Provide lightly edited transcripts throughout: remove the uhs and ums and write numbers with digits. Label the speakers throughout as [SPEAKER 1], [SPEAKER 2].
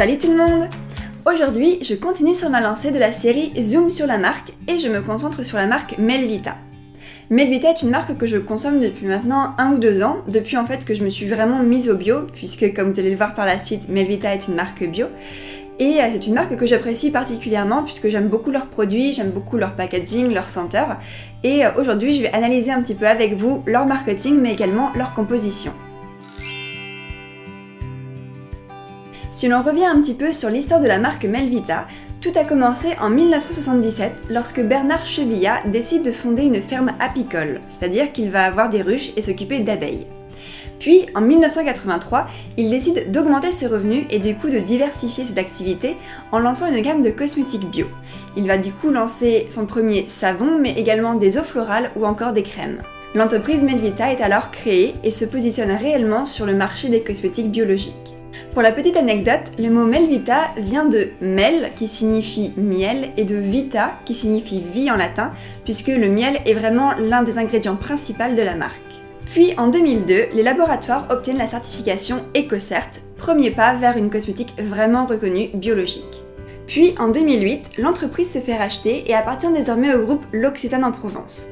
[SPEAKER 1] Salut tout le monde! Aujourd'hui, je continue sur ma lancée de la série Zoom sur la marque et je me concentre sur la marque Melvita. Melvita est une marque que je consomme depuis maintenant 1 ou 2 ans, depuis en fait que je me suis vraiment mise au bio, puisque comme vous allez le voir par la suite, Melvita est une marque bio. Et c'est une marque que j'apprécie particulièrement puisque j'aime beaucoup leurs produits, j'aime beaucoup leur packaging, leur senteur. Et aujourd'hui, je vais analyser un petit peu avec vous leur marketing, mais également leur composition. Si l'on revient un petit peu sur l'histoire de la marque Melvita, tout a commencé en 1977 lorsque Bernard Chevillat décide de fonder une ferme apicole, c'est-à-dire qu'il va avoir des ruches et s'occuper d'abeilles. Puis, en 1983, il décide d'augmenter ses revenus et du coup de diversifier cette activité en lançant une gamme de cosmétiques bio. Il va du coup lancer son premier savon, mais également des eaux florales ou encore des crèmes. L'entreprise Melvita est alors créée et se positionne réellement sur le marché des cosmétiques biologiques. Pour la petite anecdote, le mot Melvita vient de mel qui signifie miel et de vita qui signifie vie en latin, puisque le miel est vraiment l'un des ingrédients principaux de la marque. Puis en 2002, les laboratoires obtiennent la certification EcoCert, premier pas vers une cosmétique vraiment reconnue biologique. Puis en 2008, l'entreprise se fait racheter et appartient désormais au groupe L'Occitane en Provence.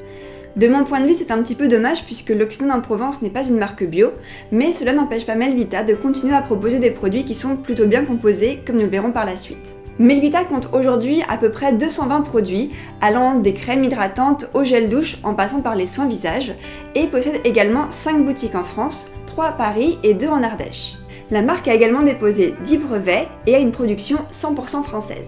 [SPEAKER 1] De mon point de vue, c'est un petit peu dommage puisque L'Occitane en Provence n'est pas une marque bio, mais cela n'empêche pas Melvita de continuer à proposer des produits qui sont plutôt bien composés, comme nous le verrons par la suite. Melvita compte aujourd'hui à peu près 220 produits, allant des crèmes hydratantes au gel douche en passant par les soins visage, et possède également 5 boutiques en France, 3 à Paris et 2 en Ardèche. La marque a également déposé 10 brevets et a une production 100% française.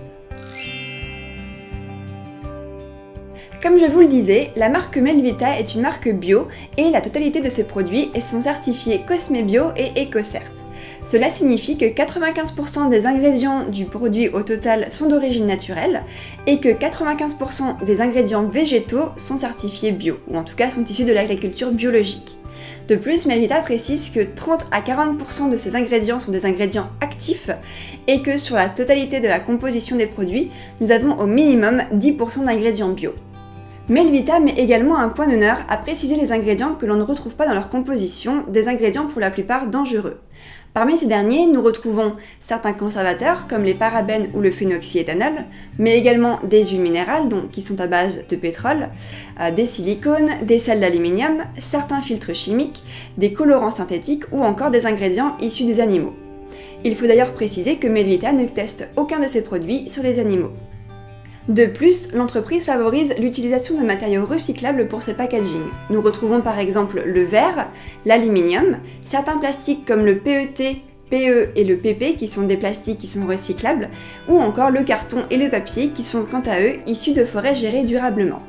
[SPEAKER 1] Comme je vous le disais, la marque Melvita est une marque bio et la totalité de ses produits sont certifiés Cosme Bio et EcoCert. Cela signifie que 95% des ingrédients du produit au total sont d'origine naturelle et que 95% des ingrédients végétaux sont certifiés bio, ou en tout cas sont issus de l'agriculture biologique. De plus, Melvita précise que 30 à 40% de ces ingrédients sont des ingrédients actifs et que sur la totalité de la composition des produits, nous avons au minimum 10% d'ingrédients bio. Melvita met également un point d'honneur à préciser les ingrédients que l'on ne retrouve pas dans leur composition, des ingrédients pour la plupart dangereux. Parmi ces derniers, nous retrouvons certains conservateurs comme les parabènes ou le phénoxyéthanol, mais également des huiles minérales qui sont à base de pétrole, des silicones, des sels d'aluminium, certains filtres chimiques, des colorants synthétiques ou encore des ingrédients issus des animaux. Il faut d'ailleurs préciser que Melvita ne teste aucun de ces produits sur les animaux. De plus, l'entreprise favorise l'utilisation de matériaux recyclables pour ses packaging. Nous retrouvons par exemple le verre, l'aluminium, certains plastiques comme le PET, PE et le PP qui sont des plastiques qui sont recyclables, ou encore le carton et le papier qui sont quant à eux issus de forêts gérées durablement.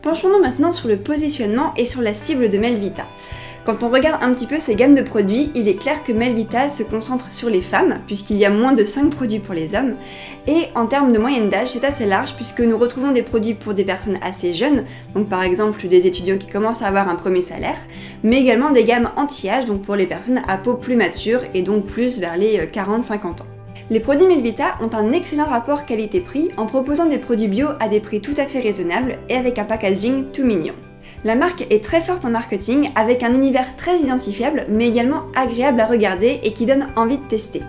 [SPEAKER 1] Penchons-nous maintenant sur le positionnement et sur la cible de Melvita. Quand on regarde un petit peu ces gammes de produits, il est clair que Melvita se concentre sur les femmes, puisqu'il y a moins de 5 produits pour les hommes, et en termes de moyenne d'âge, c'est assez large puisque nous retrouvons des produits pour des personnes assez jeunes, donc par exemple des étudiants qui commencent à avoir un premier salaire, mais également des gammes anti-âge, donc pour les personnes à peau plus mature et donc plus vers les 40-50 ans. Les produits Melvita ont un excellent rapport qualité-prix en proposant des produits bio à des prix tout à fait raisonnables et avec un packaging tout mignon. La marque est très forte en marketing avec un univers très identifiable mais également agréable à regarder et qui donne envie de tester.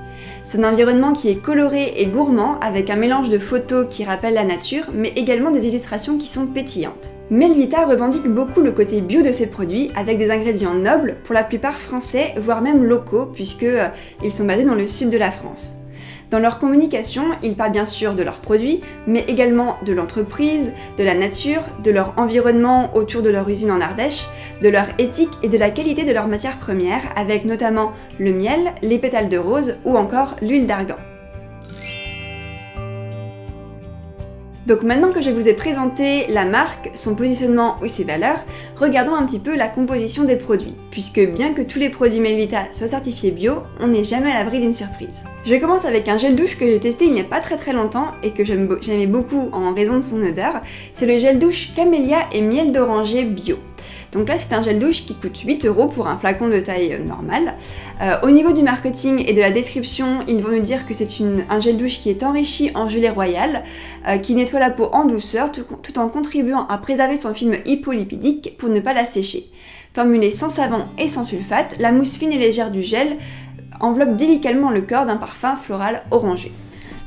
[SPEAKER 1] C'est un environnement qui est coloré et gourmand avec un mélange de photos qui rappellent la nature mais également des illustrations qui sont pétillantes. Melvita revendique beaucoup le côté bio de ses produits avec des ingrédients nobles, pour la plupart français voire même locaux puisqu'ils sont basés dans le sud de la France. Dans leur communication, ils parlent bien sûr de leurs produits, mais également de l'entreprise, de la nature, de leur environnement autour de leur usine en Ardèche, de leur éthique et de la qualité de leurs matières premières, avec notamment le miel, les pétales de rose ou encore l'huile d'argan. Donc maintenant que je vous ai présenté la marque, son positionnement ou ses valeurs, regardons un petit peu la composition des produits, puisque bien que tous les produits Melvita soient certifiés bio, on n'est jamais à l'abri d'une surprise. Je commence avec un gel douche que j'ai testé il n'y a pas très longtemps et que j'aimais beaucoup en raison de son odeur, c'est le gel douche Camélia et miel d'oranger bio. Donc là, c'est un gel douche qui coûte 8 € pour un flacon de taille normale. Au niveau du marketing et de la description, ils vont nous dire que c'est un gel douche qui est enrichi en gelée royale, qui nettoie la peau en douceur tout en contribuant à préserver son film hypolipidique pour ne pas la sécher. Formulée sans savon et sans sulfate, la mousse fine et légère du gel enveloppe délicatement le corps d'un parfum floral orangé.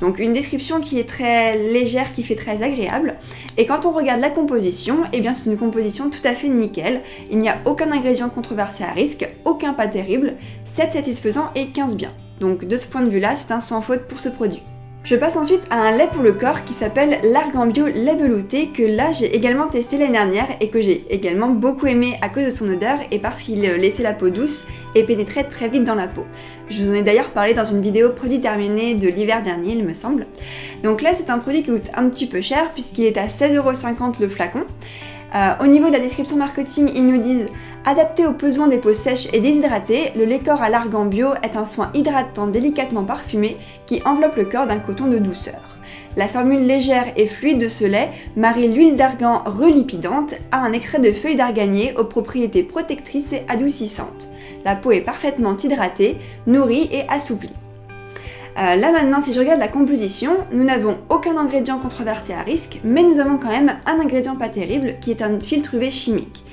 [SPEAKER 1] Donc une description qui est très légère, qui fait très agréable. Et quand on regarde la composition, eh bien c'est une composition tout à fait nickel. Il n'y a aucun ingrédient controversé à risque, aucun pas terrible, 7 satisfaisants et 15 bien. Donc de ce point de vue-là, c'est un sans faute pour ce produit. Je passe ensuite à un lait pour le corps qui s'appelle l'Argan Bio lait velouté, que là j'ai également testé l'année dernière et que j'ai également beaucoup aimé à cause de son odeur et parce qu'il laissait la peau douce et pénétrait très vite dans la peau. Je vous en ai d'ailleurs parlé dans une vidéo produit terminé de l'hiver dernier, il me semble. Donc là c'est un produit qui coûte un petit peu cher puisqu'il est à 16,50€ le flacon. Au niveau de la description marketing, ils nous disent « Adapté aux besoins des peaux sèches et déshydratées, le lait corps à l'argan bio est un soin hydratant délicatement parfumé qui enveloppe le corps d'un coton de douceur. La formule légère et fluide de ce lait marie l'huile d'argan relipidante à un extrait de feuilles d'arganier aux propriétés protectrices et adoucissantes. La peau est parfaitement hydratée, nourrie et assouplie. » Là maintenant, si je regarde la composition, nous n'avons aucun ingrédient controversé à risque, mais nous avons quand même un ingrédient pas terrible qui est un filtre UV chimique.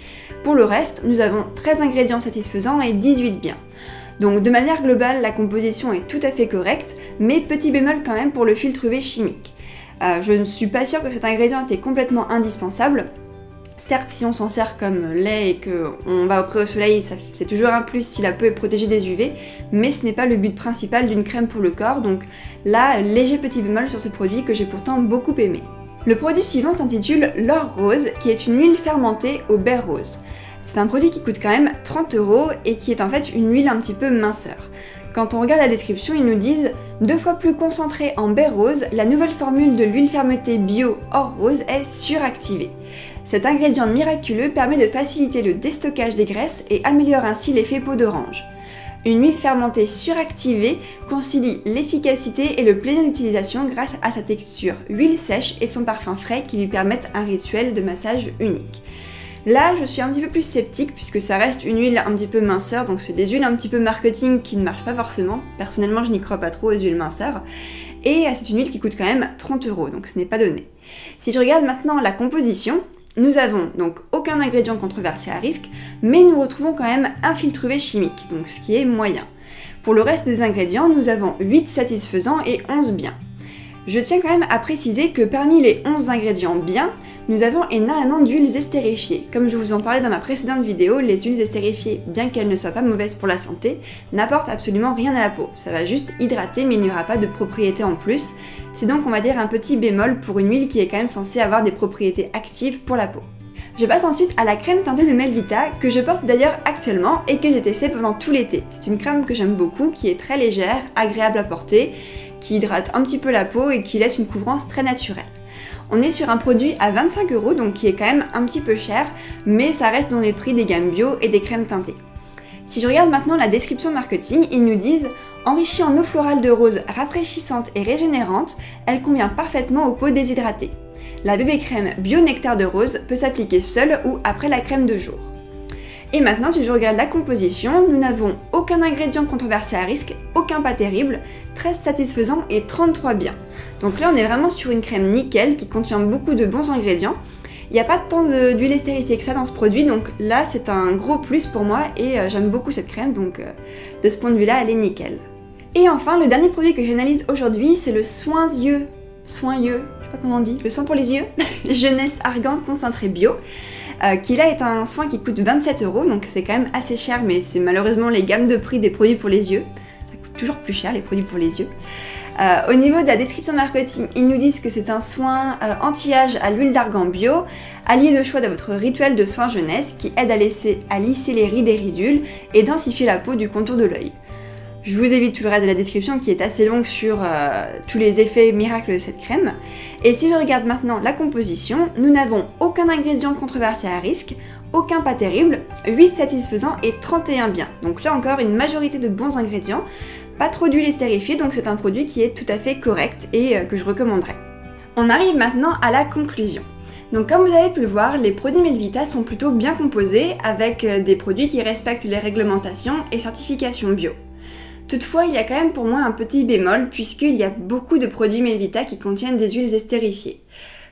[SPEAKER 1] Pour le reste, nous avons 13 ingrédients satisfaisants et 18 bien. Donc de manière globale, la composition est tout à fait correcte, mais petit bémol quand même pour le filtre UV chimique. Je ne suis pas sûre que cet ingrédient était complètement indispensable. Certes, si on s'en sert comme lait et qu'on va au soleil, c'est toujours un plus si la peau est protégée des UV, mais ce n'est pas le but principal d'une crème pour le corps, donc là, léger petit bémol sur ce produit que j'ai pourtant beaucoup aimé. Le produit suivant s'intitule l'or rose, qui est une huile fermentée au baie rose. C'est un produit qui coûte quand même 30€ et qui est en fait une huile un petit peu minceur. Quand on regarde la description, ils nous disent « 2 fois plus concentrée en baie rose, la nouvelle formule de l'huile fermentée bio or rose est suractivée. Cet ingrédient miraculeux permet de faciliter le déstockage des graisses et améliore ainsi l'effet peau d'orange. Une huile fermentée suractivée concilie l'efficacité et le plaisir d'utilisation grâce à sa texture huile sèche et son parfum frais qui lui permettent un rituel de massage unique. » Là, je suis un petit peu plus sceptique puisque ça reste une huile un petit peu minceur, donc c'est des huiles un petit peu marketing qui ne marchent pas forcément. Personnellement, je n'y crois pas trop aux huiles minceurs. Et c'est une huile qui coûte quand même 30€, donc ce n'est pas donné. Si je regarde maintenant la composition, nous avons donc aucun ingrédient controversé à risque, mais nous retrouvons quand même un filtre UV chimique, donc ce qui est moyen. Pour le reste des ingrédients, nous avons 8 satisfaisants et 11 bien. Je tiens quand même à préciser que parmi les 11 ingrédients bien, nous avons énormément d'huiles estérifiées. Comme je vous en parlais dans ma précédente vidéo, les huiles estérifiées, bien qu'elles ne soient pas mauvaises pour la santé, n'apportent absolument rien à la peau. Ça va juste hydrater, mais il n'y aura pas de propriétés en plus. C'est donc, on va dire, un petit bémol pour une huile qui est quand même censée avoir des propriétés actives pour la peau. Je passe ensuite à la crème teintée de Melvita, que je porte d'ailleurs actuellement et que j'ai testée pendant tout l'été. C'est une crème que j'aime beaucoup, qui est très légère, agréable à porter, qui hydrate un petit peu la peau et qui laisse une couvrance très naturelle. On est sur un produit à 25€, donc qui est quand même un petit peu cher, mais ça reste dans les prix des gammes bio et des crèmes teintées. Si je regarde maintenant la description marketing, ils nous disent « Enrichie en eau florale de rose rafraîchissante et régénérante, elle convient parfaitement aux peaux déshydratées. La bébé crème bio nectar de rose peut s'appliquer seule ou après la crème de jour. » Et maintenant, si je regarde la composition, nous n'avons aucun ingrédient controversé à risque, aucun pas terrible, 13 satisfaisants et 33 bien. Donc là, on est vraiment sur une crème nickel qui contient beaucoup de bons ingrédients. Il n'y a pas tant d'huile estérifiée que ça dans ce produit, donc là, c'est un gros plus pour moi et j'aime beaucoup cette crème, donc de ce point de vue-là, elle est nickel. Et enfin, le dernier produit que j'analyse aujourd'hui, c'est le soin yeux, je sais pas comment on dit, le soin pour les yeux, Jeunesse Argan concentré bio. Qui là est un soin qui coûte 27€, donc c'est quand même assez cher, mais c'est malheureusement les gammes de prix des produits pour les yeux. Ça coûte toujours plus cher les produits pour les yeux. Au niveau de la description marketing, ils nous disent que c'est un soin anti-âge à l'huile d'argan bio, allié de choix de votre rituel de soin jeunesse qui aide à lisser les rides et ridules et densifier la peau du contour de l'œil. Je vous évite tout le reste de la description qui est assez longue sur tous les effets miracles de cette crème. Et si je regarde maintenant la composition, nous n'avons aucun ingrédient controversé à risque, aucun pas terrible, 8 satisfaisants et 31 bien. Donc là encore une majorité de bons ingrédients, pas trop d'huile estérifiée, donc c'est un produit qui est tout à fait correct et que je recommanderais. On arrive maintenant à la conclusion. Donc comme vous avez pu le voir, les produits Melvita sont plutôt bien composés avec des produits qui respectent les réglementations et certifications bio. Toutefois, il y a quand même pour moi un petit bémol puisqu'il y a beaucoup de produits Melvita qui contiennent des huiles estérifiées.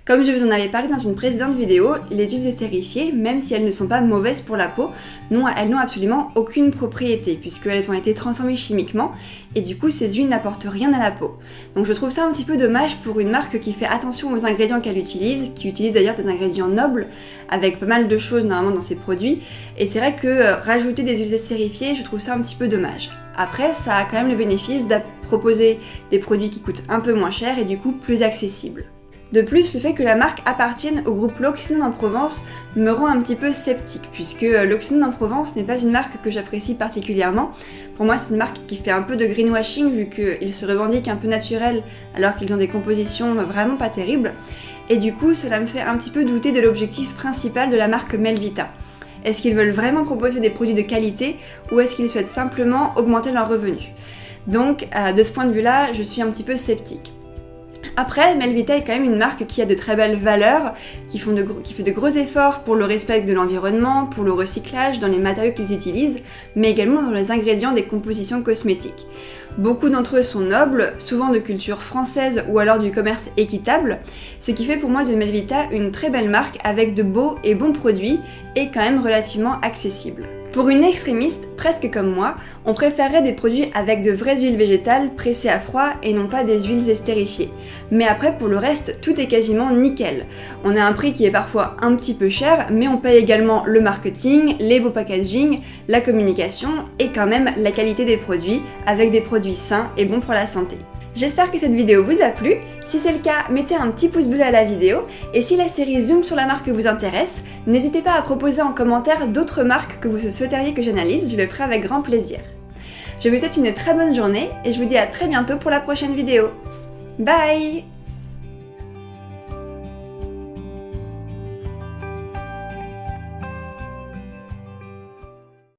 [SPEAKER 1] Comme je vous en avais parlé dans une précédente vidéo, les huiles estérifiées, même si elles ne sont pas mauvaises pour la peau, elles n'ont absolument aucune propriété puisqu'elles ont été transformées chimiquement et du coup ces huiles n'apportent rien à la peau. Donc je trouve ça un petit peu dommage pour une marque qui fait attention aux ingrédients qu'elle utilise, qui utilise d'ailleurs des ingrédients nobles avec pas mal de choses normalement dans ses produits, et c'est vrai que rajouter des huiles estérifiées, je trouve ça un petit peu dommage. Après, ça a quand même le bénéfice de proposer des produits qui coûtent un peu moins cher et du coup plus accessibles. De plus, le fait que la marque appartienne au groupe L'Occident en Provence me rend un petit peu sceptique, puisque L'Occident en Provence n'est pas une marque que j'apprécie particulièrement. Pour moi, c'est une marque qui fait un peu de greenwashing, vu qu'ils se revendiquent un peu naturels, alors qu'ils ont des compositions vraiment pas terribles. Et du coup, cela me fait un petit peu douter de l'objectif principal de la marque Melvita. Est-ce qu'ils veulent vraiment proposer des produits de qualité, ou est-ce qu'ils souhaitent simplement augmenter leurs revenus? Donc, de ce point de vue-là, je suis un petit peu sceptique. Après, Melvita est quand même une marque qui a de très belles valeurs, qui fait de gros efforts pour le respect de l'environnement, pour le recyclage dans les matériaux qu'ils utilisent, mais également dans les ingrédients des compositions cosmétiques. Beaucoup d'entre eux sont nobles, souvent de culture française ou alors du commerce équitable, ce qui fait pour moi de Melvita une très belle marque avec de beaux et bons produits et quand même relativement accessibles. Pour une extrémiste, presque comme moi, on préférerait des produits avec de vraies huiles végétales pressées à froid et non pas des huiles estérifiées. Mais après, pour le reste, tout est quasiment nickel. On a un prix qui est parfois un petit peu cher, mais on paye également le marketing, les beaux packaging, la communication et quand même la qualité des produits, avec des produits sains et bons pour la santé. J'espère que cette vidéo vous a plu. Si c'est le cas, mettez un petit pouce bleu à la vidéo. Et si la série Zoom sur la marque vous intéresse, n'hésitez pas à proposer en commentaire d'autres marques que vous souhaiteriez que j'analyse, je le ferai avec grand plaisir. Je vous souhaite une très bonne journée et je vous dis à très bientôt pour la prochaine vidéo. Bye!